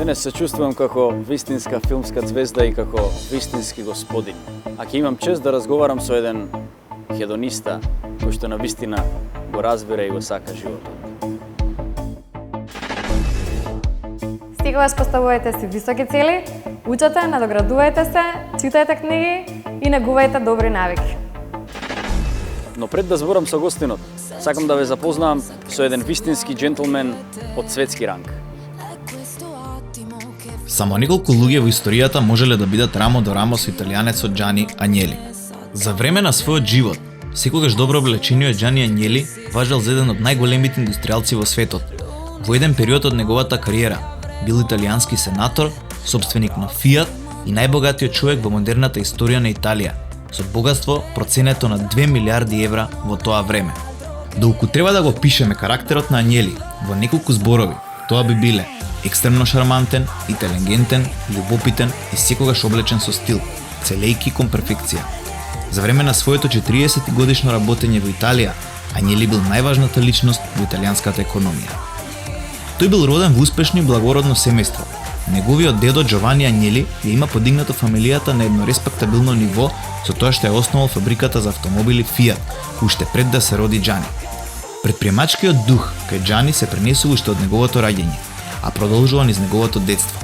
денес се чувствувам како вистинска филмска звезда и како вистински господин. А ќе имам чест да разговарам со еден хедониста кој што навистина го разбира и го сака животот. Секогаш поставувајте си високи цели, учете, надоградувајте се, читајте книги и негувајте добри навики. Но пред да зборам со гостинот, сакам да ве запознавам со еден вистински джентлмен од светски ранг. Само неколку луѓе во историјата можеле да бидат рамо до рамо со италијанецот Џани Ањели. За време на својот живот, секогаш добро облечениот Џани Ањели важел за еден од најголемите индустријалци во светот. Во еден период од неговата кариера бил италијански сенатор, собственик на Фиат и најбогатиот човек во модерната историја на Италија, со богатство проценето на 2 милиарди евра во тоа време. Доколку треба да го пишеме карактерот на Ањели во неколку зборови, тоа би биле екстремно шармантен, интелигентен, љубопитен и секогаш облечен со стил, целејки кон перфекција. За време на своето 40 годишно работење во Италија, Ањели бил најважната личност во италијанската економија. Тој бил роден во успешно и благородно семејство. Неговиот дедо Џовани Ањели ја има подигнато фамилијата на едно респектабилно ниво со тоа што ја основал фабриката за автомобили Фиат, уште пред да се роди Џани. Предприемачкиот дух кај Џани се пренесува уште од неговото раѓање, а продолжува низ неговото детство.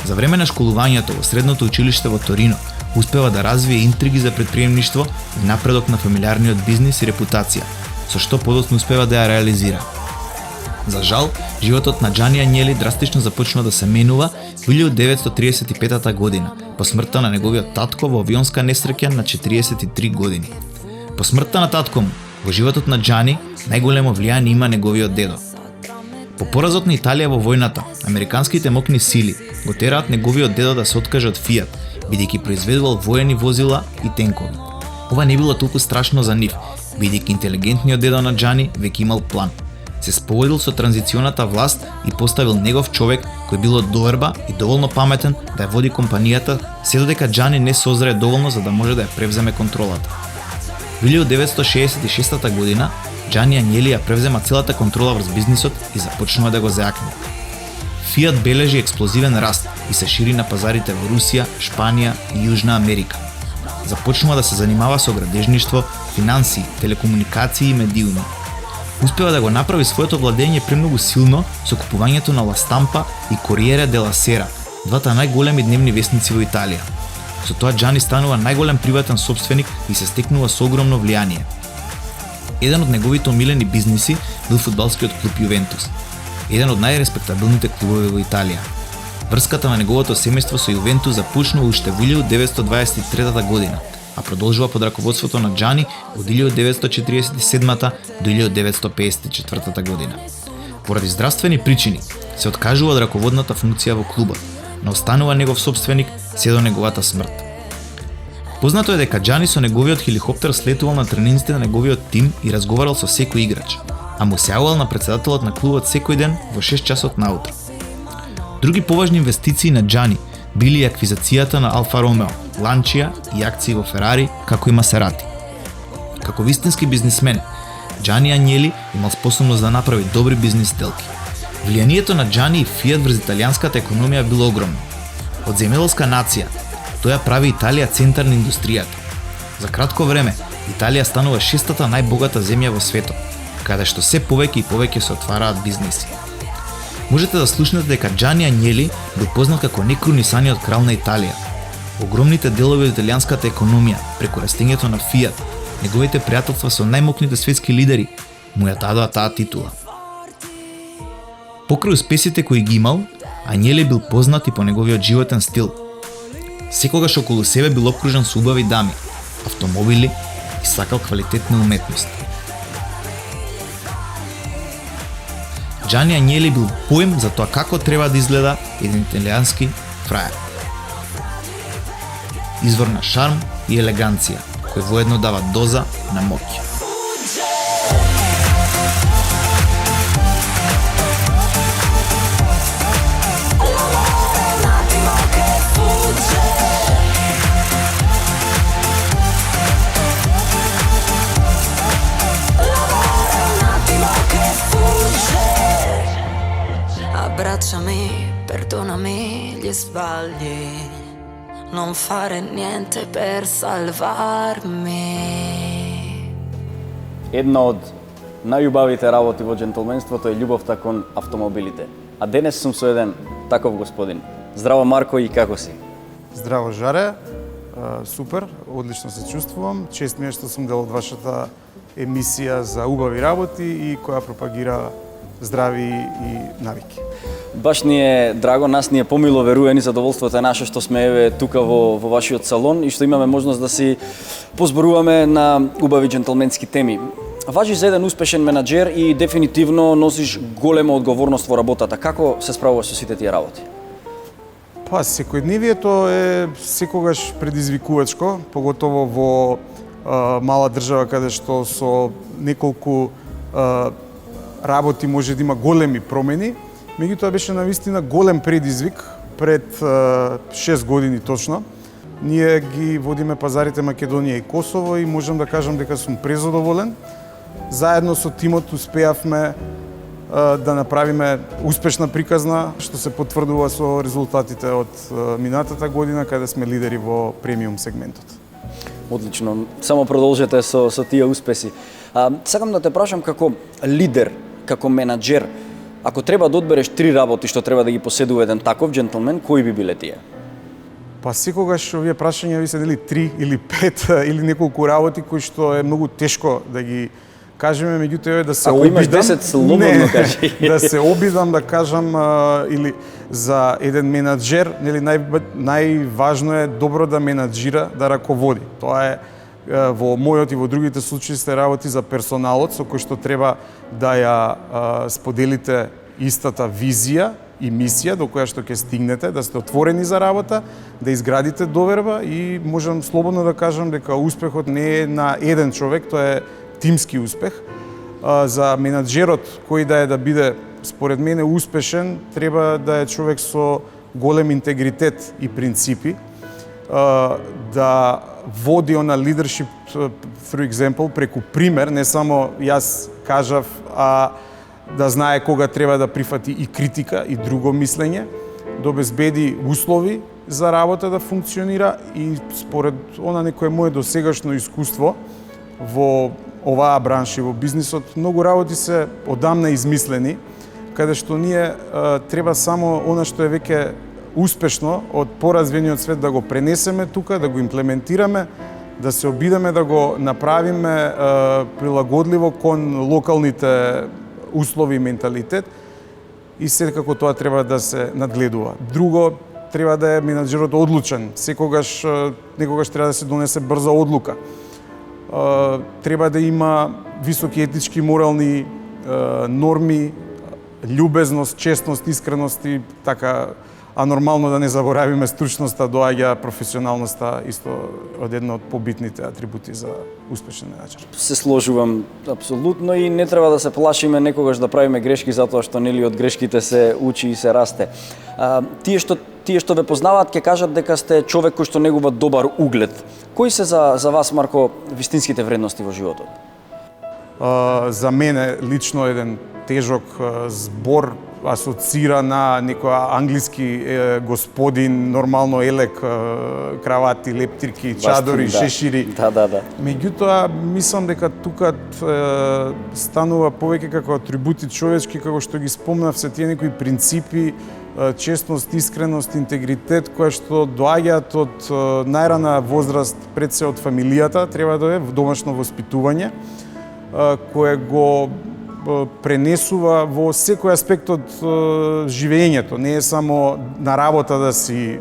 За време на школувањето во средното училиште во Торино успева да развие интриги за предприемништво и напредок на фамилиарниот бизнис и репутација, со што подоцна успева да ја реализира. За жал, животот на Џани Ањели драстично започна да се менува во 1935 година, по смртта на неговиот татко во авионска несреќа на 43 години. По смртта на татко му, во животот на Џани најголемо влијание има неговиот дедо. По поразот на Италија во војната, американските мокни сили го тераат неговиот дедо да се откаже од Фиат, бидејќи произведувал воени возила и тенкови. Ова не било толку страшно за нив, бидејќи интелигентниот дедо на Џани веќе имал план. Се спогодил со транзиционата власт и поставил негов човек кој бил од доверба и доволно паметен да ја води компанијата, се додека Џани не созрее доволно за да може да ја превземе контролата. Во 1966 година Џани Ањели ја превзема целата контрола врз бизнисот и започнува да го зајакне. Фиат бележи експлозивен раст и се шири на пазарите во Русија, Шпанија и Јужна Америка. Започнува да се занимава со градежништво, финансии, телекомуникации и медиуми. Успева да го направи своето владење премногу силно со купувањето на Ла Стампа и Кориере де Сера, двата најголеми дневни весници во Италија. Со тоа Џани станува најголем приватен сопственик и се стекнува со огромно влијание. Еден од неговите омилени бизниси бил фудбалскиот клуб Јувентус, еден од најреспектабилните клубови во Италија. Врската на неговото семејство со Јувентус започнува уште во 1923 година, а продолжува под раководството на Џани од 1947 до 1954 година. Поради здравствени причини се откажува од раководната функција во клубот, но останува негов сопственик се до неговата смрт. Познато е дека Џани со неговиот хеликоптер слетувал на тренинзите на неговиот тим и разговарал со секој играч, а му се јавувал на председателот на клубот секој ден во 6 часот наутро. Други поважни инвестиции на Џани били аквизацијата на Алфа Ромео, Ланчија и акции во Ферари, како и Масерати. Како вистински бизнисмен, Џани Ањели имал способност да направи добри бизнис сделки. Влијанието на Џани и Фиат врз италијанската економија било огромно. Од земјоделска нација, тој ја прави Италија центар на индустријата. За кратко време, Италија станува 6-та најбогата земја во светот, каде што се повеќе и повеќе се отвараат бизниси. Можете да слушнете дека Џани Ањели бил познат како некрунисаниот крал на Италија. Огромните делови од италијанската економија, преку растењето на Фиат, неговите пријателства со најмокните светски лидери, му ја дадоа таа титула. Покрај успесите кои ги имал, Ањели бил познат и по неговиот животен стил. Секогаш околу себе бил окружен со убави дами, автомобили и сакал квалитетна уметност. Џани Ањели бил поем за тоа како треба да изгледа еден италијански фраер. Извор на шарм и елеганција, кој воедно дава доза на моќ. abbracciami, perdonami gli sbagli, non fare niente per salvarmi. Една од најубавите работи во джентлменството е љубовта кон автомобилите. А денес сум со еден таков господин. Здраво Марко, и како си? Здраво Жаре, супер, одлично се чувствувам. Чест ми е што сум дел од вашата емисија за убави работи и која пропагира здрави и навики. Баш ни е драго, нас ни е помило, верувани, задоволството е наше што сме еве тука во вашиот салон и што имаме можност да си позборуваме на убави джентлменски теми. Важиш за еден успешен менаџер и дефинитивно носиш голема одговорност во работата. Како се справуваш со сите тие работи? Па, секојдневието е секогаш предизвикувачко, поготово во мала држава каде што со неколку работи може да има големи промени. Меѓутоа беше навистина голем предизвик пред 6 години точно. Ние ги водиме пазарите Македонија и Косово и можам да кажам дека сум презадоволен. Заедно со тимот успеавме да направиме успешна приказна, што се потврдува со резултатите од минатата година, каде сме лидери во премиум сегментот. Одлично, само продолжете со тие успеси. Сакам да те прашам како лидер, како менаџер, ако треба да одбереш 3 работи што треба да ги поседува еден таков джентлмен, кои би биле тие? Па секогаш овие прашања ви се дели 3 или 5 или неколку работи кои што е многу тешко да ги кажеме, меѓутоа е да се ако обидам. имаш 10 слободно кажи. Да се обидам да кажам или за еден менаџер, нели најважно е добро да менаџира, да раководи. Тоа е во мојот и во другите случаи сте работи за персоналот со кој што треба да ја споделите истата визија и мисија до која што ќе стигнете, да сте отворени за работа, да изградите доверба и можам слободно да кажам дека успехот не е на еден човек, тоа е тимски успех. За менаџерот кој да е да биде според мене успешен, треба да е човек со голем интегритет и принципи, да води она leadership through example, преку пример, не само јас кажав, а да знае кога треба да прифати и критика и друго мислење, да обезбеди услови за работа да функционира и според она некое мое досегашно искуство во оваа бранша и во бизнисот, многу работи се одамна измислени, каде што ние треба само она што е веќе успешно од поразвиениот свет да го пренесеме тука, да го имплементираме, да се обидеме да го направиме прилагодливо кон локалните услови и менталитет и секако тоа треба да се надгледува. Друго, треба да е менаџерот одлучен. Некогаш треба да се донесе брза одлука. Треба да има високи етички и морални норми, љубезност, честност, искреност и така. А нормално да не заборавиме стручноста, доаѓа професионалноста исто од една од побитните атрибути за успешен менаџер. Се сложувам апсолутно и не треба да се плашиме некогаш да правиме грешки затоа што нели од грешките се учи и се расте. Тие што ве познаваат ќе кажат дека сте човек кој што негува добар углед. Кои се за вас, Марко, вистинските вредности во животот? За мене лично еден тежок збор асоцира на некоја англиски господин, нормално елек, кравати, лептирки, чадори, шешири. Да. Меѓутоа, мислам дека тука станува повеќе како атрибути човечки, како што ги спомнав, се тие некои принципи, честност, искреност, интегритет, кои што доаѓаат од најрана возраст, пред се од фамилијата, треба да е домашно воспитување, кое го пренесува во секој аспект од живењето. Не е само на работа да си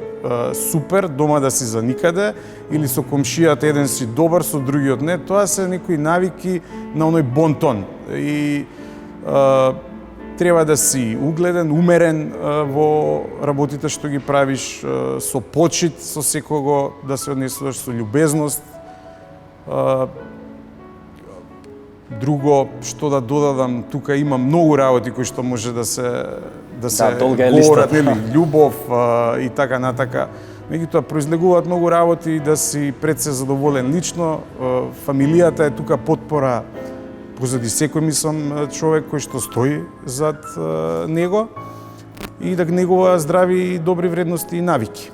супер, дома да си за никаде, или со комшијата еден си добар, со другиот не. Тоа се некои навики на оној бон тон. И треба да си угледен, умерен во работите што ги правиш, со почит, со секого да се однесуваш со љубезност. Друго што да додадам, тука има многу работи кои што може да се говорат, нели, љубов и така натака. Меѓутоа произлегуваат многу работи да си пред се задоволен лично. Фамилијата е тука потпора позади секој, мислам, човек кој што стои зад него. и да негува здрави и добри вредности и навики.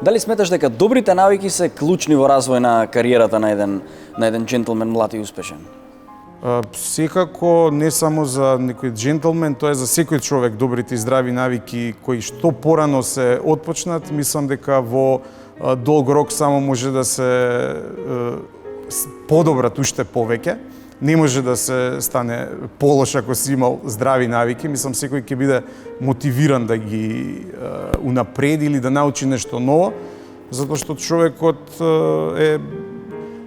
Дали сметаш дека добрите навики се клучни во развој на кариерата на еден джентлмен млад и успешен? Секако не само за некој джентлмен, тоа е за секој човек добрите и здрави навики кои што порано се отпочнат, мислам дека во долг рок само може да се подобрат уште повеќе. Не може да се стане полош ако си имал здрави навики. Мислам секој ќе биде мотивиран да ги унапреди или да научи нешто ново, затоа што човекот е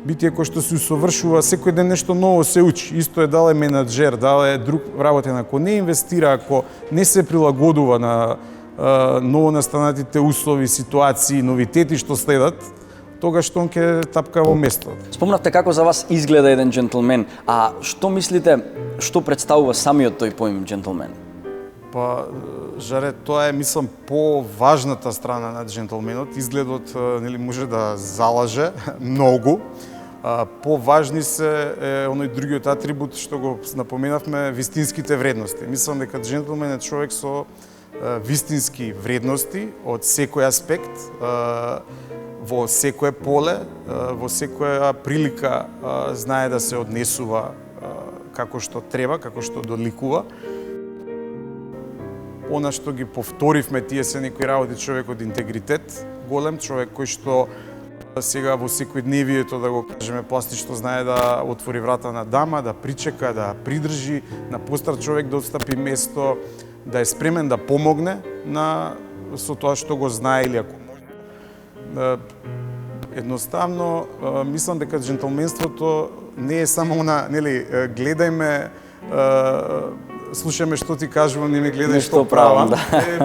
битие кој што се усовршува, секој ден нешто ново се учи. Исто е дал е менаџер, дал е друг работен, ако не инвестира, ако не се прилагодува на новонастанатите услови, ситуации, новитети што следат, тогаш он ќе тапка во место. Спомнавте како за вас изгледа еден джентлмен, а што мислите, што представува самиот тој поим джентлмен? Па, жаре, тоа е, мислам, по-важната страна на джентлменот. Изгледот, нели, може да залаже многу. По-важни се оној другиот атрибут што го напоменавме, вистинските вредности. Мислам дека джентлмен е човек со вистински вредности од секој аспект, во секое поле, во секоја прилика знае да се однесува како што треба, како што доликува. Она што ги повторивме, тие се некои работи, човек од интегритет, голем човек кој што сега во секојдневието, да го кажеме пластично, знае да отвори врата на дама, да причека, да придржи, на постар човек да отстапи место, да е спремен да помогне со тоа што го знае или ако може. Едноставно, мислам дека джентлменството не е само на, нели, гледајме, слушаме што ти кажувам, не ме гледај што правам.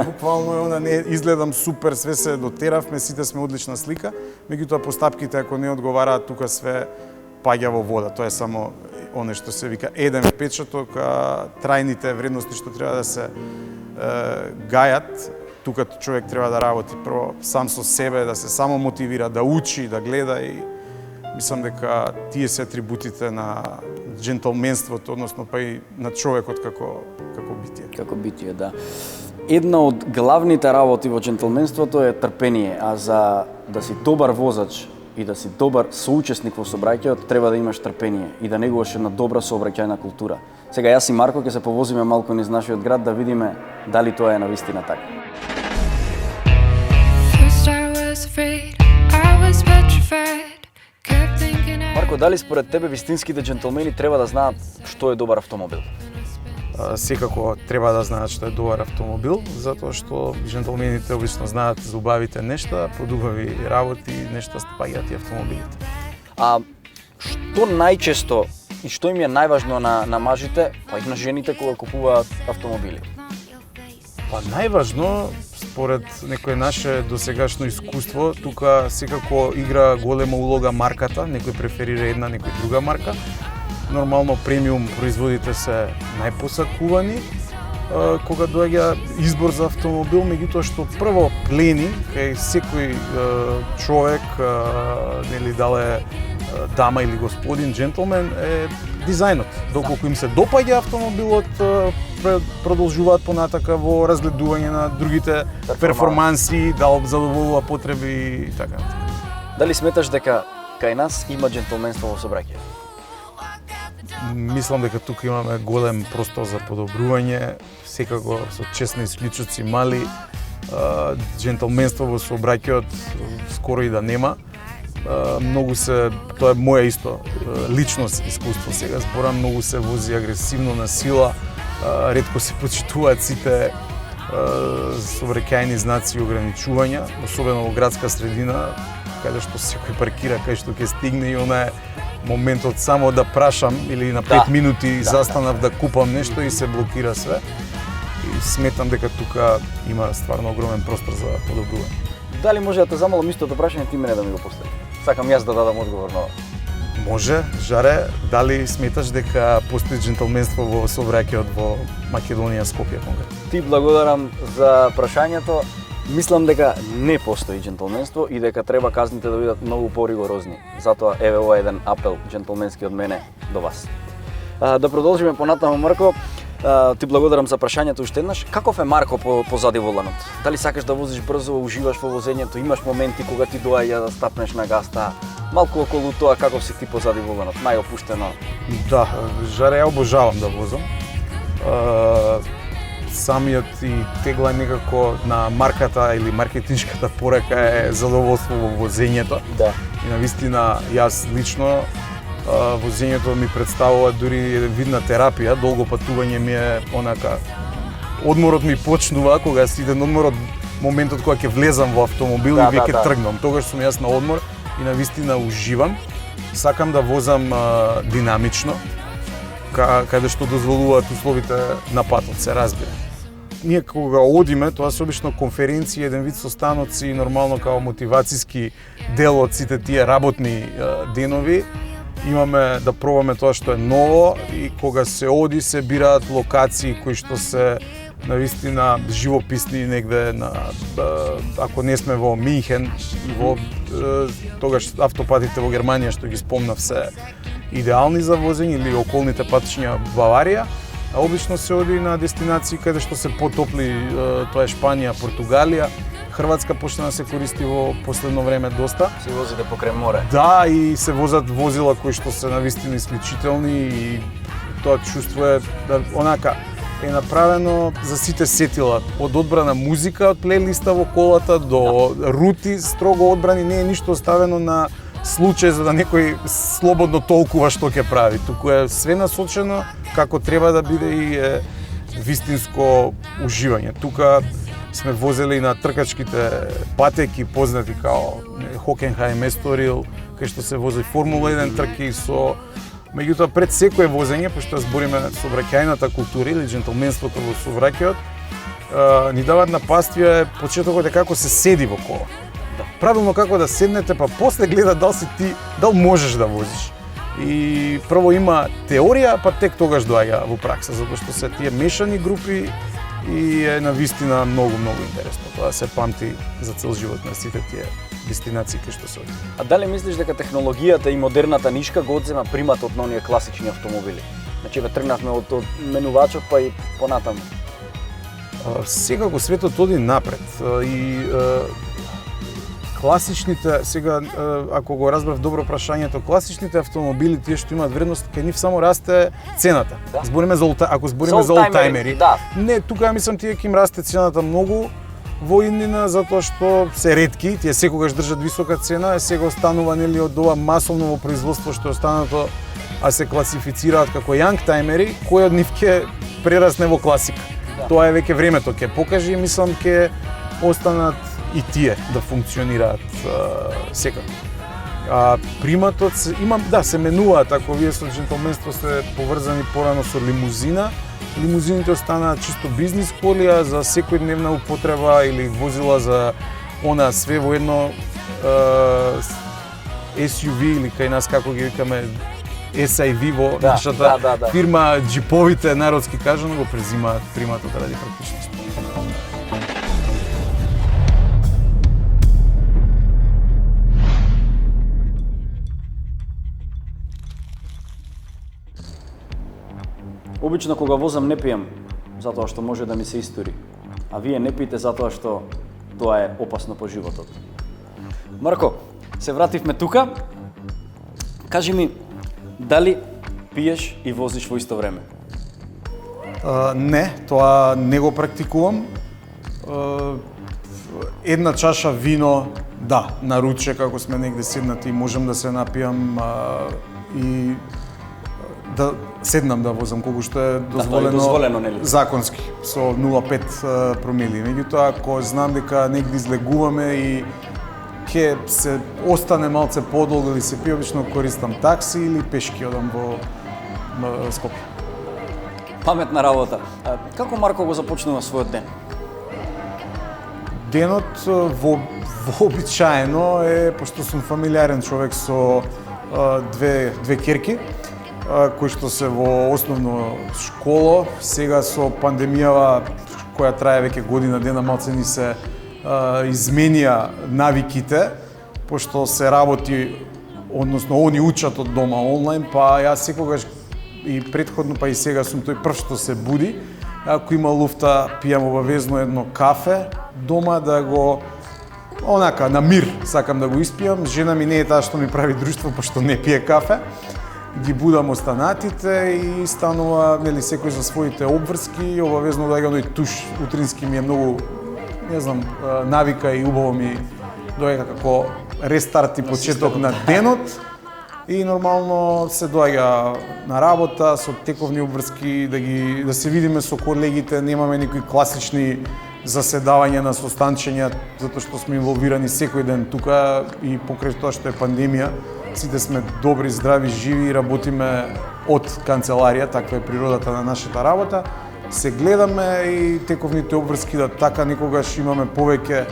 Буквално е она, не изгледам супер, све се дотеравме, сите сме одлична слика, меѓутоа постапките ако не одговараат, тука све паѓа во вода. Тоа е само оно што се вика еден печаток, трајните вредности што треба да се гајат. Тука човек треба да работи прво сам со себе, да се само мотивира, да учи, да гледа и мислам дека тие се атрибутите на джентлменството, односно па и на човекот како битие. Како битие, да. Една од главните работи во джентлменството е трпение, а за да си добар возач и да си добар соучесник во сообраќајот, треба да имаш трпение и да негуваш една добра сообраќајна култура. Сега јас и Марко ќе се повозиме малку низ нашиот град да видиме дали тоа е навистина така. Марко, дали според тебе вистинските джентлмени треба да знаат што е добар автомобил? Секако треба да знаат што е добар автомобил, затоа што джентлмените обично знаат за убавите нешта, под убави работи нешта спаѓаат и автомобилите. А што најчесто и што им е најважно на мажите, па и на жените кога купуваат автомобили? Па најважно, според некое наше досегашно искуство, тука секако игра голема улога марката, некој преферира една, некој друга марка. Нормално премиум производите се најпосакувани кога доаѓа избор за автомобил, меѓутоа што прво плени кај секој човек, нели дале дама или господин, джентлмен, е дизајнот. Доколку им се допаѓа автомобилот, продолжуваат понатака во разгледување на другите перформанси, дали задоволува потреби и така. Дали сметаш дека кај нас има джентлменство во сообраќај? Мислам дека тука имаме голем простор за подобрување, секако со честни исклучоци мали, джентлменство во сообраќајот скоро и да нема. Многу се, тоа е моја исто личност искуство сега, зборам, многу се вози агресивно на сила, ретко се почитуваат сите сообраќајни знаци и ограничувања, особено во градска средина, каде што секој паркира кај што ќе стигне и она е моментот само да прашам или на 5 минути застанав да купам нешто и се блокира све. И сметам дека тука има стварно огромен простор за подобрување. Дали може да те замолам истото прашање, ти мене да ми го поставиш? Сакам јас да дадам одговор на ова. Може, Жаре, дали сметаш дека постои джентлменство во сообраќајот во Македонија, Скопје конкретно? Ти благодарам за прашањето. Мислам дека не постои джентлменство и дека треба казните да бидат многу поригорозни. Затоа еве ова еден апел джентлменски од мене до вас. Да продолжиме понатаму, Марко. Ти благодарам за прашањето уште еднаш. Каков е Марко позади воланот? Дали сакаш да возиш брзо, уживаш во возењето, имаш моменти кога ти доаѓа да стапнеш на гаста? Малку околу тоа каков си ти позади воланот, најопуштено? Да, жаре, ја обожавам да возам. Самиот и тегла некако на марката или маркетиншката порека е задоволство во возењето. Да. И навистина, јас лично возењето ми представува дури еден вид на терапија, долго патување ми е онака. Одморот ми почнува кога си иден одморот, моментот кога ќе влезам во автомобил и веќе тргнам. Тогаш сум јас на одмор и навистина уживам. Сакам да возам динамично, каде што дозволуваат условите на патот, се разбира. Ние кога одиме, тоа се обично конференции, еден вид состаноци, нормално као мотивацијски дел од сите тие работни денови. Имаме да пробаме тоа што е ново и кога се оди се бираат локации кои што се навистина живописни негде на ако не сме во Минхен, во тогаш автопатите во Германија што ги спомнав се идеални за возење или околните патишња Баварија. А обично се оди на дестинации каде што се потопли, тоа е Шпанија, Португалија. Хрватска почна да се користи во последно време доста. Се возите покрај море. Да, и се возат возила кои што се навистина исклучителни и тоа чувство е онака е направено за сите сетила, од одбрана музика од плейлиста во колата до рути строго одбрани, не е ништо оставено на случај за да некој слободно толкува што ќе прави. Туку е све насочено како треба да биде и вистинско уживање. Тука сме возели на тркачките патеки познати као Хокенхаим, Есторил, кај што се вози Формула 1 трки со меѓутоа пред секое возење, пошто збориме сообраќајната култура или джентлменството во сообраќајот, ни даваат напаствија почетокот е како се седи во кола. Правилно како да седнете, па после гледа дал можеш да возиш. И прво има теорија, па тек тогаш доаѓа во пракса, затоа што се тие мешани групи и е навистина многу интересно. Тоа се памти за цел живот на сите тие дестинации кај што се оди. А дали мислиш дека технологијата и модерната нишка го одзема приматот на оние класични автомобили? Значи тргнавме од менувачот па и понатаму. Секако светот оди напред и класичните, сега ако го разбрав добро прашањето, класичните автомобили тие што имаат вредност, кај нив само расте цената. Да. Збориме за ако збориме за олтајмери. Да. Не, тука мислам тие ќе им расте цената многу во иднина затоа што се ретки, тие секогаш држат висока цена, а сега останува нели од ова масовно во производство што е останато, а се класифицираат како јангтајмери, кој од нив ќе прерасне во класика. Да. Тоа е веќе времето ќе покаже и мислам ќе останат и тие да функционираат секако. Приматот се менуваат, ако вие со джентлменство сте поврзани порано со лимузина. Лимузините останаат чисто бизнис коли, а за секојдневна употреба или возила за она све во едно SUV или кај нас како ги викаме SIV во нашата фирма, джиповите народски кажано го презимаат приматот ради практичност. Обично кога возам не пијам затоа што може да ми се истори, а вие не пиете затоа што тоа е опасно по животот. Марко, се вративме тука. Кажи ми, дали пиеш и возиш во исто време? Не, тоа не го практикувам. Една чаша вино, да, на руче како сме негде седнати, можам да се напијам и да седнам да возам колку што е дозволено нели? Законски со 0,5 промили. Меѓутоа ако знам дека негде излегуваме и ќе се остане малце подолго или се пие, обично користам такси или пешки одам во Скопје. Паметна работа. Како Марко го започнува својот ден? Денот вообичаено е, пошто сум фамилиарен човек со две керки, кои што се во основно школа, сега со пандемијава која трае веќе година дена, малце ни се изменија навиките, пошто се работи, односно они учат од дома онлайн, па јас секогаш и претходно, па и сега сум тој прв што се буди. Ако има луфта, пијам обавезно едно кафе дома да го онака на мир сакам да го испијам. Жена ми не е таа што ми прави друштво, пошто не пие кафе. Ги будам останатите и станува, нели, секој за своите обврски, обавезно доаѓа оној туш утрински ми е многу, не знам, навика и убаво ми доаѓа како рестарт и почеток на денот. И нормално се доаѓа на работа со тековни обврски, да се видиме со колегите, немаме никои класични заседавања на состанчења, затоа што сме инволвирани секој ден тука и покрај тоа што е пандемија, сите сме добри, здрави, живи и работиме од канцеларија, таква е природата на нашата работа. Се гледаме и тековните обврски да така некогаш имаме повеќе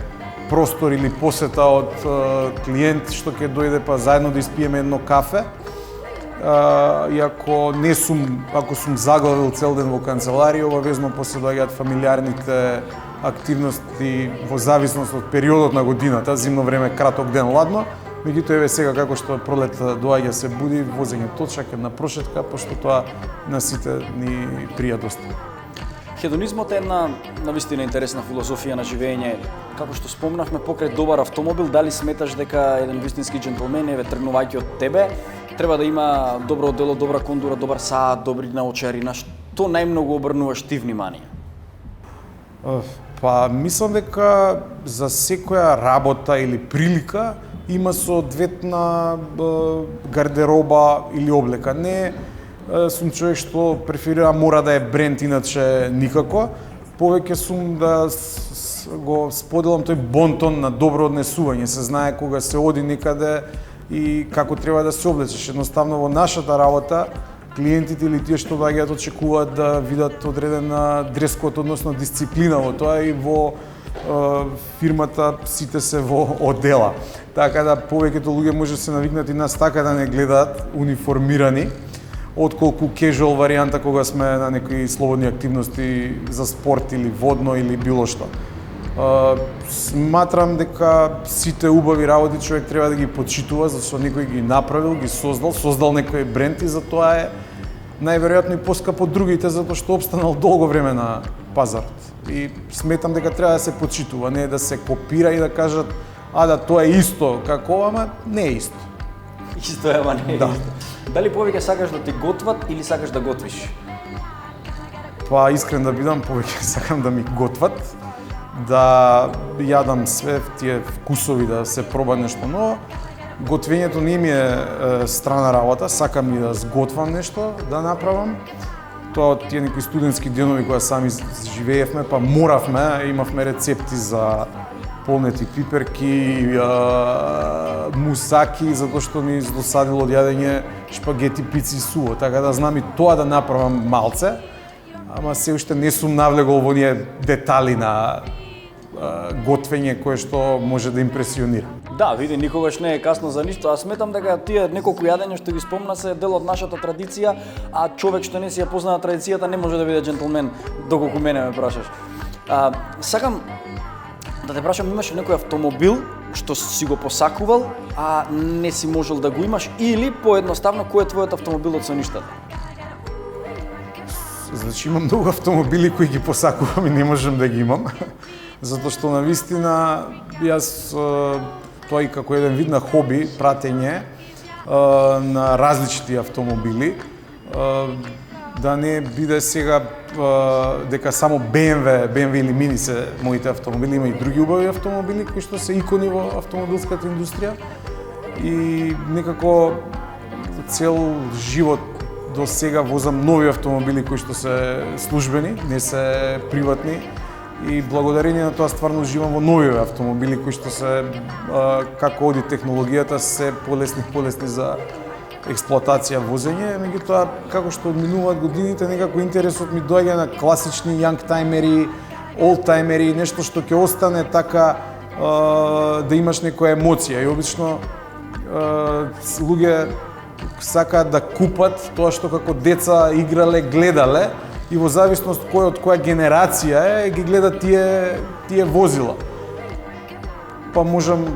простор или посета од клиент што ќе дојде па заедно да испиеме едно кафе. И ако сум заглавил цел ден во канцеларија, обавезно после доаѓаат фамилиарните активности во зависност од периодот на годината, зимно време краток ден ладно. Меѓутоа еве сега како што пролет доаѓа се буди, возење точак, една прошетка, пошто тоа на сите ни прија доста. Хедонизмот е една навистина интересна филозофија на живење. Како што спомнавме, покрај добар автомобил, дали сметаш дека еден вистински џентлмен, еве тргнувајќи од тебе, треба да има добро одело, добра кондура, добар саат, добри наочари, на што најмногу обрнуваш ти внимание? Па мислам дека за секоја работа или прилика има соодветна гардероба или облека. Не сум човек што преферира мора да е бренд, иначе никако. Повеќе сум да го споделам тој бонтон на добро однесување. Се знае кога се оди некаде и како треба да се облечеш. Едноставно во нашата работа клиентите или тие што доаѓаат очекуваат да видат одредена дрес-код, односно дисциплина во тоа, и во фирмата сите се во одела. Така да повеќето луѓе може да се навикнат и нас така да не гледаат униформирани, отколку кежуал варијанта кога сме на некои слободни активности за спорт или водно или било што. Сматрам дека сите убави работи човек треба да ги почитува, зашто некој ги направил, ги создал некој бренд и затоа е најверојатно и поскапо од другите, затоа што обстанал долго време на пазарот. И сметам дека треба да се почитува, не да се копира и да кажат да тоа е исто како ама не е исто. Исто е, ама не е Да. исто. Дали повеќе сакаш да ти готват или сакаш да готвиш? Па искрен да бидам, повеќе сакам да ми готват, да јадам све тие вкусови, да се проба нешто ново. Готвењето не ми е страна работа, сакам и да сготвам нешто, да направам. Тоа од тие некои студентски денови кога сами живеевме, па моравме, имавме рецепти за полнети пиперки, мусаки, затоа што ми издосадило од јадење шпагети, пици и суво, така да знам и тоа да направам малце, ама се уште не сум навлегол во оние детали на готвење кое што може да импресионира. Да, види, никогаш не е касно за ништо. Аз сметам дека тие неколку јадења што ги спомна се дел од нашата традиција, а човек што не си ја познава традицијата не може да биде џентлмен, доколку мене ме прашаш. Сакам да те прашам, имаш ли некој автомобил што си го посакувал, а не си можел да го имаш, или поедноставно кој е твојот автомобил од соништата? Значи имам многу автомобили кои ги посакувам и не можам да ги имам, затоа што навистина јас тоа и како еден вид на хоби, пратење на различни автомобили, да не биде сега дека само BMW или Mini се моите автомобили, има и други убави автомобили кои што се икони во автомобилската индустрија и некако цел живот до сега возам нови автомобили кои што се службени, не се приватни, и благодарение на тоа стварно живам во нови автомобили кои што се како оди технологијата се полесни за експлоатација возење, меѓутоа како што одминуваат годините некако интересот ми доаѓа на класични јангтајмери, олдтајмери, нешто што ќе остане така да имаш некоја емоција, и обично луѓе сакаат да купат тоа што како деца играле, гледале, и во зависност кој од која генерација е, ги гледа тие возила. Па можам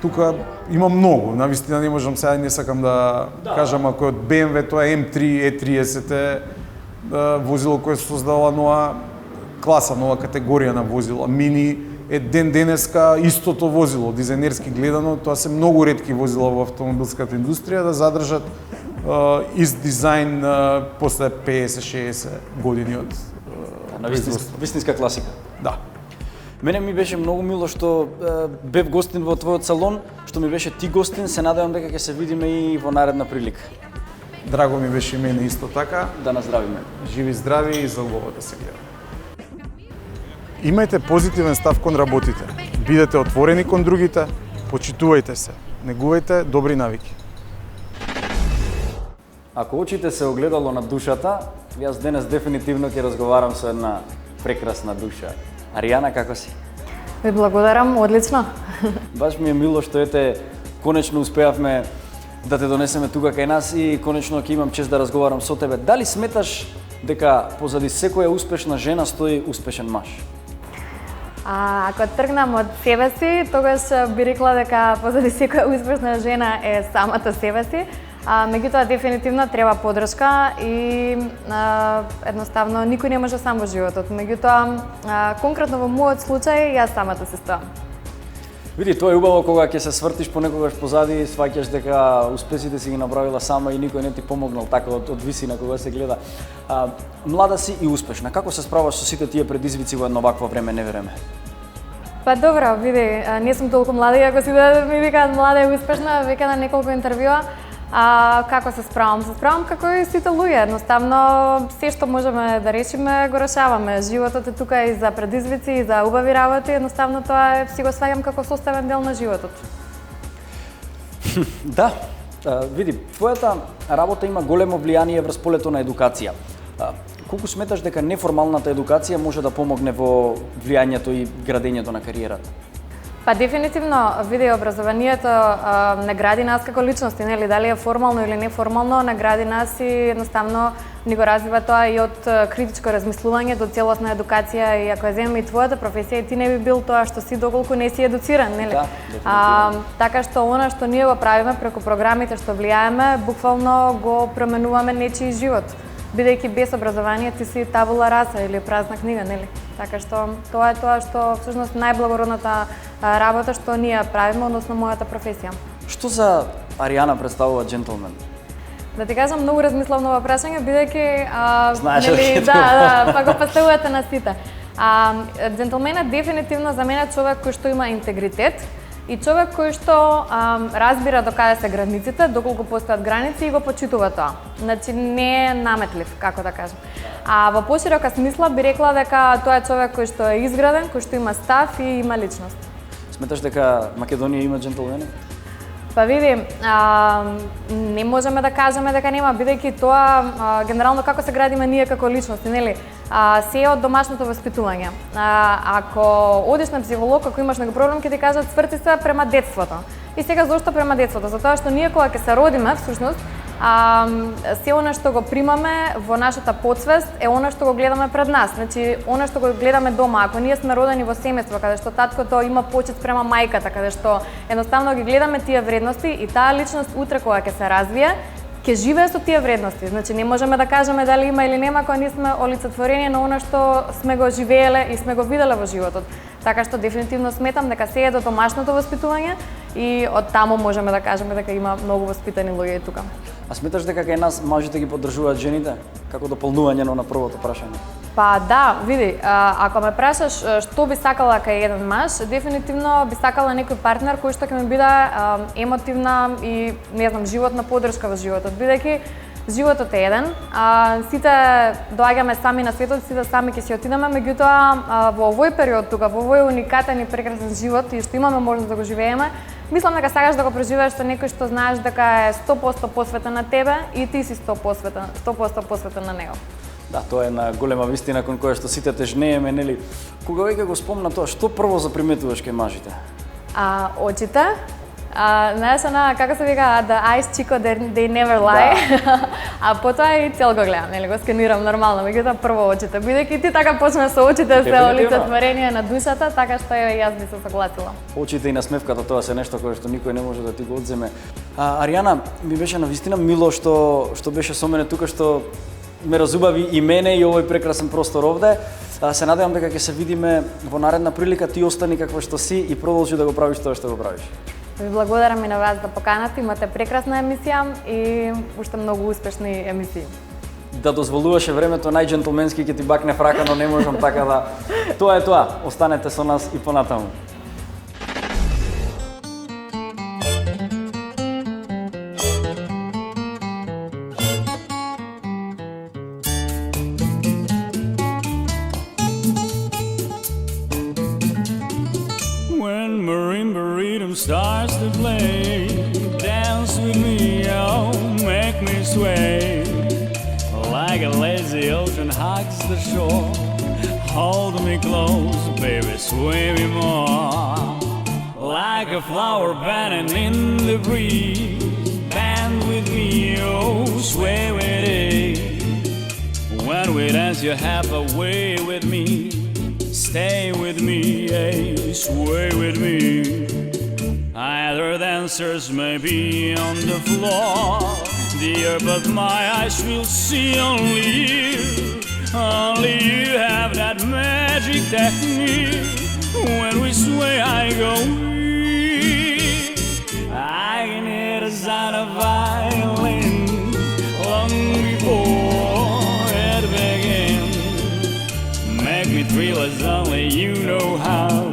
тука има многу, навистина не можам сега, не сакам да кажам, ако од BMW тоа е M3 E30 е возило кое се создава нова класа, нова категорија на возила. Мини е денеска истото возило, дизајнерски гледано, тоа се многу ретки возила во автомобилската индустрија да задржат ист дизајн после 50-60 години од вистинска класика. Да. Мене ми беше многу мило што бев гостин во твојот салон, што ми беше ти гостин, се надевам дека ќе се видиме и во наредна прилика. Драго ми беше и мене исто така. Да наздравиме. Живи здрави и за убаво да се гледа. Имајте позитивен став кон работите. Бидете отворени кон другите, почитувајте се, негувајте добри навики. Ако очите се огледало на душата, јас денес дефинитивно ќе разговарам со една прекрасна душа. Аријана, како си? Ви благодарам, одлично. Баш ми е мило што конечно успеавме да те донесеме тука кај нас и конечно ќе имам чест да разговарам со тебе. Дали сметаш дека позади секоја успешна жена стои успешен маж? Ако тргнам од себе си, тогаш би рекла дека позади секоја успешна жена е самата себе си. Меѓутоа, дефинитивно треба поддршка и едноставно никој не може сам во животот. Меѓутоа, конкретно во мојот случај, јас самата се стоам. Види, тоа е убаво кога ќе се свртиш понекогаш позади, сваќаш дека успесите си ги направила сама и никој не ти помогнал така од висина кога се гледа. Млада си и успешна. Како се справаш со сите тие предизвици во едно вакво време, не време? Па добро, види, не сум толку млада, и ако си да ми викаат млада и успешна, века на неколку интервјуа. Како се справам? Се справам како и сите луѓе. Едноставно, се што можеме да решиме, го решаваме. Животот е тука и за предизвици, и за убави работи. Едноставно, тоа си го сваѓам како составен дел на животот. Да, види, твојата работа има големо влијание врз полето на едукација. Колку сметаш дека неформалната едукација може да помогне во влијањето и градењето на кариерата? Па дефинитивно, види, образованието награди нас како личности, нели, дали е формално или неформално, награди нас и едноставно ни го развива тоа и од критичко размислување до целосна едукација, и ако ја земеме и твојата професија, ти не би бил тоа што си доколку не си едуциран, нели? Да, дефинитивно. Така што она што ние го правиме преку програмите што влијаеме, буквално го променуваме нечiji живот. Бидејќи без образование ти си табула раса или празна книга, нели? Така што тоа е тоа што всушност најблагородната работа што ние правиме, односно мојата професија. Што за Аријана представува джентлмен? Да ти кажам, многу размислам на ова прашање, бидејќи Знаеш нели, ли па го поставувате на сите. Джентлменот дефинитивно за мене човек кој што има интегритет и човек кој што разбира до каде се границите, доколку постојат граници и го почитува тоа. Значи не е наметлив, како да кажам. Во поширока смисла би рекла дека тоа е човек кој што е изграден, кој што има став и има личност. Сметаш дека Македонија има джентлмени? Па види, не можеме да кажеме дека нема, бидејќи тоа генерално како се градиме ние како личности, нели? Се е од домашното воспитување. Ако одиш на психолог, ако имаш некој проблем, ќе ти кажат сврти се према детството. И сега зошто према детството? Затоа што ние кога ќе се родиме, всушност, се она што го примаме во нашата подсвест е она што го гледаме пред нас. Значи, она што го гледаме дома. Ако ние сме родени во семејство каде што таткото има почит спрема мајката, каде што едноставно ги гледаме тие вредности и таа личност утре кога ќе се развие, ќе живее со тие вредности. Значи не можеме да кажеме дали има или нема кога ние сме олицетворение на она што сме го живееле и сме го виделе во животот. Така што дефинитивно сметам дека се е до домашното воспитување и од таму можеме да кажеме дека има многу воспитани луѓе тука. А сметаш дека кај нас мажите ги поддржуваат жените? Како дополнување на првото прашање? Па да, види, ако ме прашаш што би сакала кај еден маж, дефинитивно би сакала некој партнер кој што ќе ми биде емотивна и, не знам, животна поддршка во животот, бидејќи животот е еден, сите доаѓаме сами на светот, сите сами ќе си отидеме, меѓутоа во овој период тука, во овој уникатен и прекрасен живот и што имаме можност да го живееме, мислам дека сакаш да го преживееш со некој што знаеш дека е 100% посветен на тебе и ти си 100% посветен на него. Да, тоа е една голема вистина кон која што сите тежнееме, нели? Кога веќе го спомна тоа, што прво заприметуваш кај мажите? Очите, Знаеш, како се вика, the eyes chico, they never lie. А потоа и цел го гледам, нели, го сканирам нормално, меѓутоа прво очите. Бидејќи ти така почнеш со очите се олицетворение на душата, така што и јас би се согласила. Очите и насмевката, тоа се нешто кое што никој не може да ти го одземе. Аријана, ми беше навистина мило што беше со мене тука, што ме разубави и мене и овој прекрасен простор овде. Се надевам дека ќе се видиме во наредна прилика, ти остани каква што си и продолжи да го правиш тоа што го правиш. Ви благодарам и на вас да поканате, имате прекрасна емисија и уште многу успешни емисии. Да дозволуваше времето најџентлменски ќе ти бакнев рака, но не можам така да... Тоа е тоа, останете со нас и понатаму. When marimba rhythm starts to play, dance with me, oh, make me sway. Like a lazy ocean hugs the shore, hold me close, baby, sway me more. Like a flower bending in the breeze, bend with me, oh, sway with it. When we dance, you have a way with me. Stay with me, hey, sway with me. Other dancers may be on the floor, dear, but my eyes will see only you. Only you have that magic technique. When we sway, I go weak. I can hear the sound of violin long before it begins. Make me thrill as only you know how.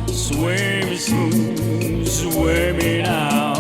Sway me smooth, sway me now.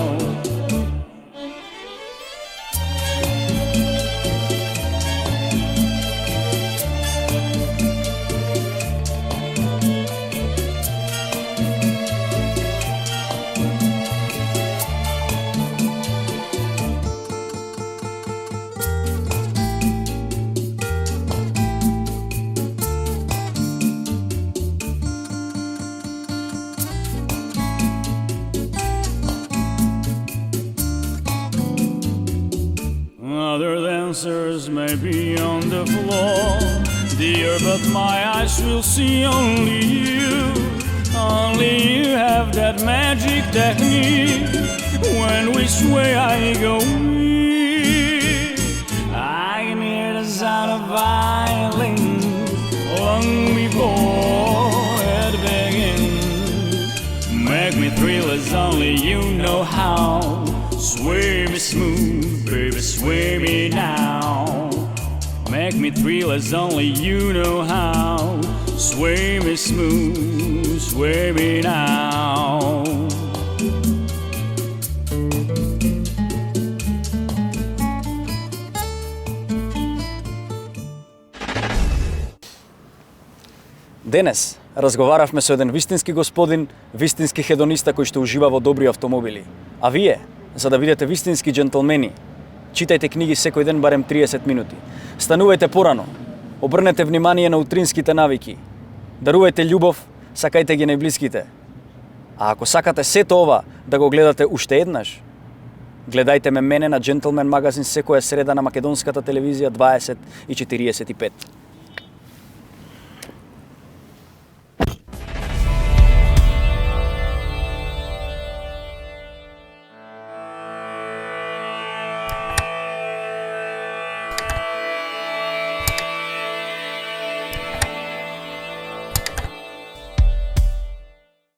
Other dancers may be on the floor, dear, but my eyes will see only you. Only you have that magic technique. When we sway, I go weak. I can hear the sound of violin long before it begins. Make me thrill as only you know how. Sway me smooth, baby, sway me now. Make me thrill as only you know how. Sway me smooth, sway me now. Денес разговаравме со еден вистински господин, вистински хедониста кој што ужива во добри автомобили. А вие, за да бидете вистински джентлмени, читајте книги секој ден барем 30 минути. Станувајте порано, обрнете внимание на утринските навики, дарувајте љубов, сакајте ги најблиските. А ако сакате сето ова да го гледате уште еднаш, гледајте ме мене на Джентлмен магазин секоја среда на македонската телевизија 20:45.